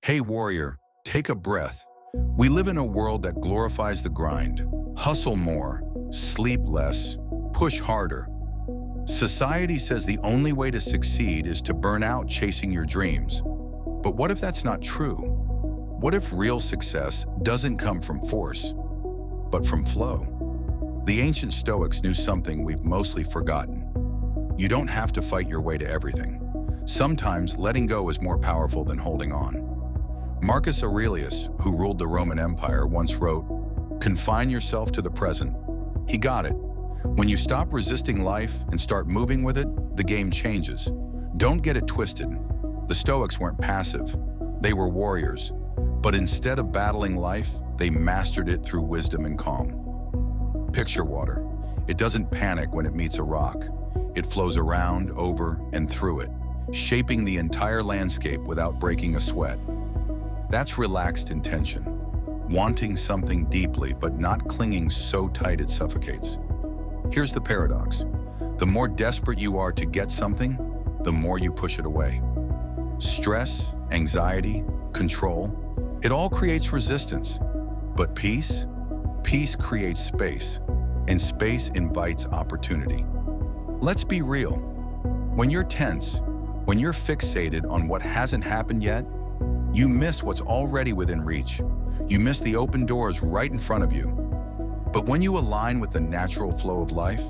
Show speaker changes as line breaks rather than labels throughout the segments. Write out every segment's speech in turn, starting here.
Hey warrior, take a breath. We live in a world that glorifies the grind. Hustle more, sleep less, push harder. Society says the only way to succeed is to burn out chasing your dreams. But what if that's not true? What if real success doesn't come from force, but from flow? The ancient Stoics knew something we've mostly forgotten. You don't have to fight your way to everything. Sometimes letting go is more powerful than holding on. Marcus Aurelius, who ruled the Roman Empire, once wrote, "Confine yourself to the present." He got it. When you stop resisting life and start moving with it, the game changes. Don't get it twisted. The Stoics weren't passive. They were warriors. But instead of battling life, they mastered it through wisdom and calm. Picture water. It doesn't panic when it meets a rock. It flows around, over, and through it, shaping the entire landscape without breaking a sweat. That's relaxed intention, wanting something deeply but not clinging so tight it suffocates. Here's the paradox. The more desperate you are to get something, the more you push it away. Stress, anxiety, control, it all creates resistance. But peace? Peace creates space, and space invites opportunity. Let's be real. When you're tense, when you're fixated on what hasn't happened yet, you miss what's already within reach. You miss the open doors right in front of you. But when you align with the natural flow of life,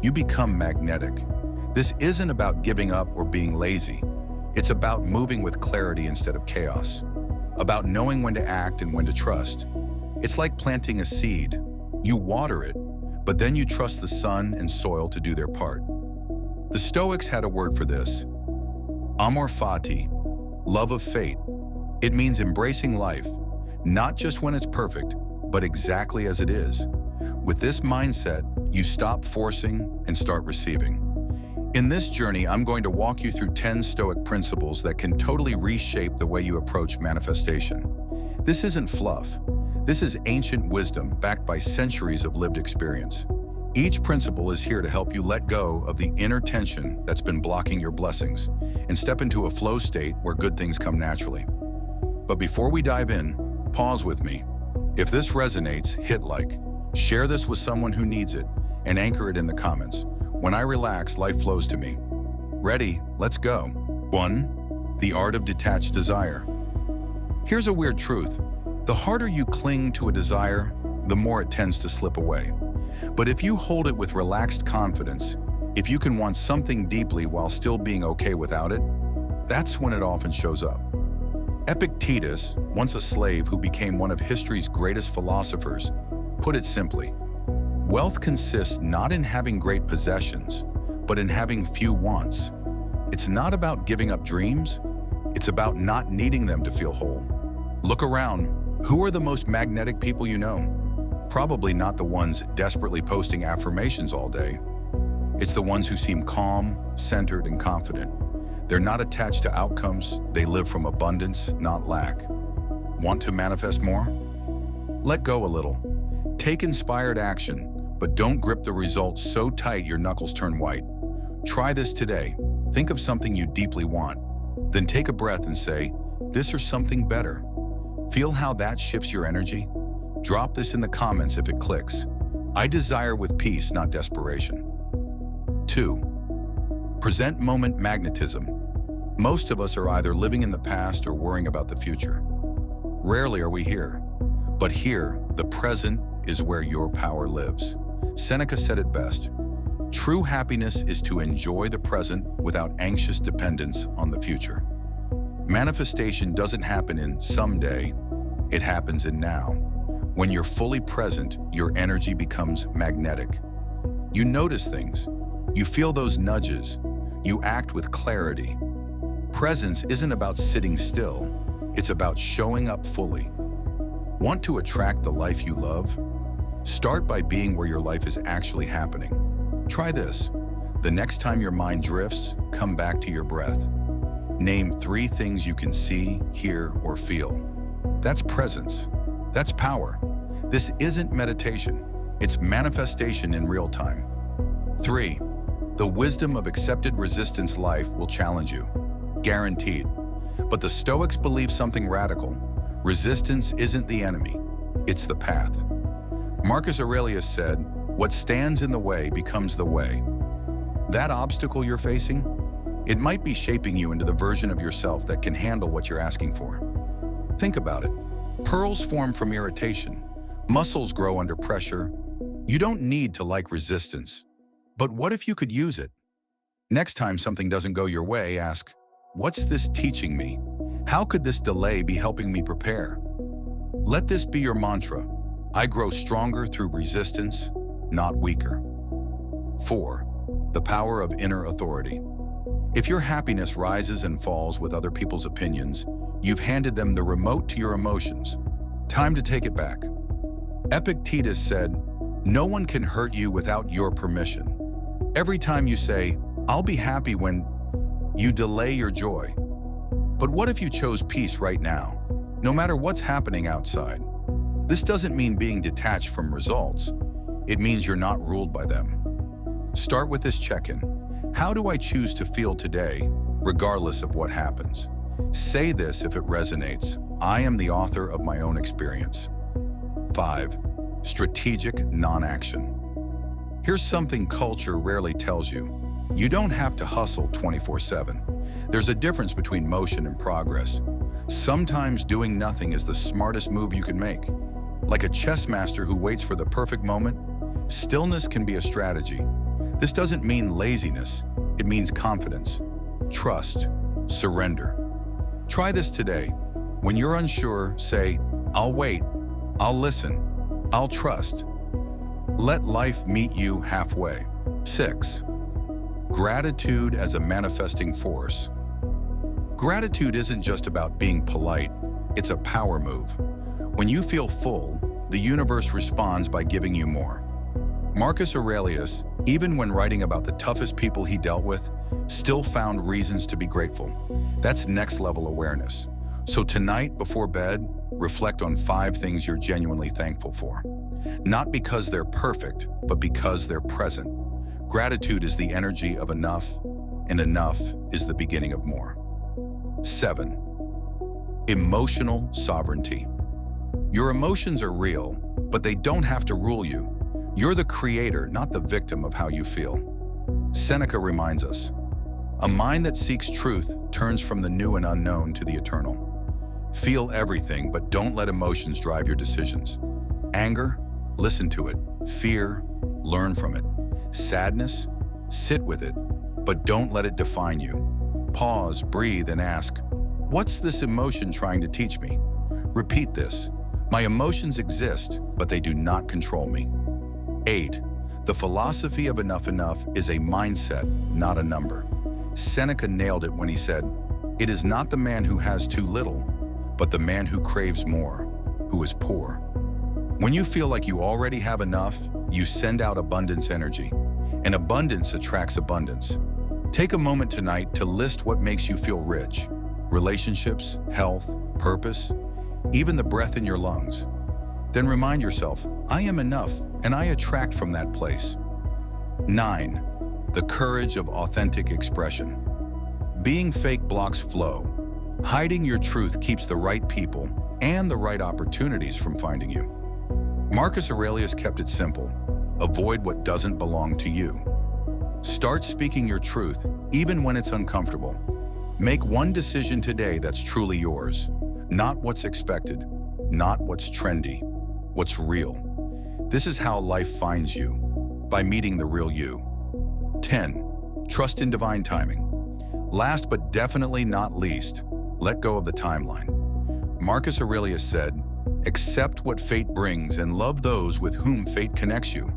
you become magnetic. This isn't about giving up or being lazy. It's about moving with clarity instead of chaos, about knowing when to act and when to trust. It's like planting a seed. You water it, but then you trust the sun and soil to do their part. The Stoics had a word for this: amor fati, love of fate. It means embracing life, not just when it's perfect, but exactly as it is. With this mindset, you stop forcing and start receiving. In this journey, I'm going to walk you through 10 Stoic principles that can totally reshape the way you approach manifestation. This isn't fluff. This is ancient wisdom backed by centuries of lived experience. Each principle is here to help you let go of the inner tension that's been blocking your blessings and step into a flow state where good things come naturally. But before we dive in, pause with me. If this resonates, hit like. Share this with someone who needs it, and anchor it in the comments. When I relax, life flows to me. Ready? Let's go. 1. The art of detached desire. Here's a weird truth. The harder you cling to a desire, the more it tends to slip away. But if you hold it with relaxed confidence, if you can want something deeply while still being okay without it, that's when it often shows up. Epictetus, once a slave who became one of history's greatest philosophers, put it simply: wealth consists not in having great possessions, but in having few wants. It's not about giving up dreams, it's about not needing them to feel whole. Look around. Who are the most magnetic people you know? Probably not the ones desperately posting affirmations all day. It's the ones who seem calm, centered, and confident. They're not attached to outcomes, they live from abundance, not lack. Want to manifest more? Let go a little. Take inspired action, but don't grip the results so tight your knuckles turn white. Try this today. Think of something you deeply want. Then take a breath and say, this or something better. Feel how that shifts your energy? Drop this in the comments if it clicks. I desire with peace, not desperation. 2. Present moment magnetism. Most of us are either living in the past or worrying about the future. Rarely are we here. But here, the present is where your power lives. Seneca said it best: true happiness is to enjoy the present without anxious dependence on the future. Manifestation doesn't happen in someday, it happens in now. When you're fully present, your energy becomes magnetic. You notice things, you feel those nudges, you act with clarity. Presence isn't about sitting still, it's about showing up fully. Want to attract the life you love? Start by being where your life is actually happening. Try this. The next time your mind drifts, come back to your breath. Name 3 things you can see, hear, or feel. That's presence. That's power. This isn't meditation. It's manifestation in real time. 3. The wisdom of accepted resistance. Life will challenge you. Guaranteed. But the Stoics believe something radical. Resistance isn't the enemy, it's the path. Marcus Aurelius said, "What stands in the way becomes the way." That obstacle you're facing, it might be shaping you into the version of yourself that can handle what you're asking for. Think about it. Pearls form from irritation. Muscles grow under pressure. You don't need to like resistance. But what if you could use it? Next time something doesn't go your way, ask, "What's this teaching me? How could this delay be helping me prepare?" Let this be your mantra. I grow stronger through resistance, not weaker. 4. The power of inner authority. If your happiness rises and falls with other people's opinions, you've handed them the remote to your emotions. Time to take it back. Epictetus said, "No one can hurt you without your permission." Every time you say, "I'll be happy when," you delay your joy. But what if you chose peace right now, no matter what's happening outside? This doesn't mean being detached from results. It means you're not ruled by them. Start with this check-in. How do I choose to feel today, regardless of what happens? Say this if it resonates. I am the author of my own experience. 5. Strategic non-action. Here's something culture rarely tells you. You don't have to hustle 24/7. There's a difference between motion and progress. Sometimes doing nothing is the smartest move you can make. Like a chess master who waits for the perfect moment, stillness can be a strategy. This doesn't mean laziness. It means confidence, trust, surrender. Try this today. When you're unsure, say, "I'll wait, I'll listen, I'll trust." Let life meet you halfway. 6. Gratitude as a manifesting force. Gratitude isn't just about being polite, it's a power move. When you feel full, the universe responds by giving you more. Marcus Aurelius, even when writing about the toughest people he dealt with, still found reasons to be grateful. That's next-level awareness. So tonight, before bed, reflect on 5 things you're genuinely thankful for. Not because they're perfect, but because they're present. Gratitude is the energy of enough, and enough is the beginning of more. 7. Emotional sovereignty. Your emotions are real, but they don't have to rule you. You're the creator, not the victim of how you feel. Seneca reminds us, "A mind that seeks truth turns from the new and unknown to the eternal." Feel everything, but don't let emotions drive your decisions. Anger, listen to it. Fear, learn from it. Sadness, sit with it, but don't let it define you. Pause, breathe, and ask, "What's this emotion trying to teach me?" Repeat this. My emotions exist, but they do not control me. 8. The philosophy of enough is a mindset, not a number. Seneca nailed it when he said, "It is not the man who has too little, but the man who craves more, who is poor." When you feel like you already have enough, you send out abundance energy, and abundance attracts abundance. Take a moment tonight to list what makes you feel rich: relationships, health, purpose, even the breath in your lungs. Then remind yourself, I am enough, and I attract from that place. 9. The courage of authentic expression. Being fake blocks flow. Hiding your truth keeps the right people and the right opportunities from finding you. Marcus Aurelius kept it simple. Avoid what doesn't belong to you. Start speaking your truth, even when it's uncomfortable. Make one decision today that's truly yours. Not what's expected, not what's trendy, what's real. This is how life finds you, by meeting the real you. 10. Trust in divine timing. Last but definitely not least, let go of the timeline. Marcus Aurelius said, "Accept what fate brings and love those with whom fate connects you."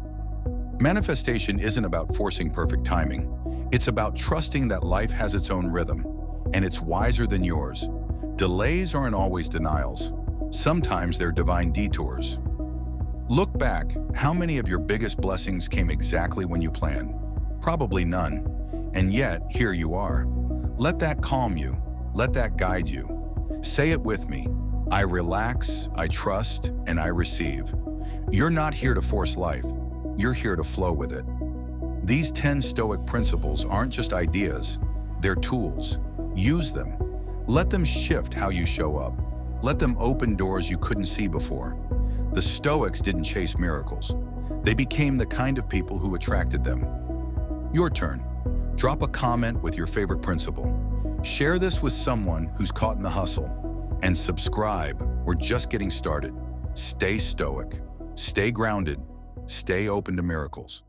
Manifestation isn't about forcing perfect timing. It's about trusting that life has its own rhythm, and it's wiser than yours. Delays aren't always denials. Sometimes they're divine detours. Look back, how many of your biggest blessings came exactly when you planned? Probably none. And yet, here you are. Let that calm you. Let that guide you. Say it with me. I relax, I trust, and I receive. You're not here to force life. You're here to flow with it. These 10 Stoic principles aren't just ideas. They're tools. Use them. Let them shift how you show up. Let them open doors you couldn't see before. The Stoics didn't chase miracles. They became the kind of people who attracted them. Your turn. Drop a comment with your favorite principle. Share this with someone who's caught in the hustle. And subscribe. We're just getting started. Stay stoic. Stay grounded. Stay open to miracles.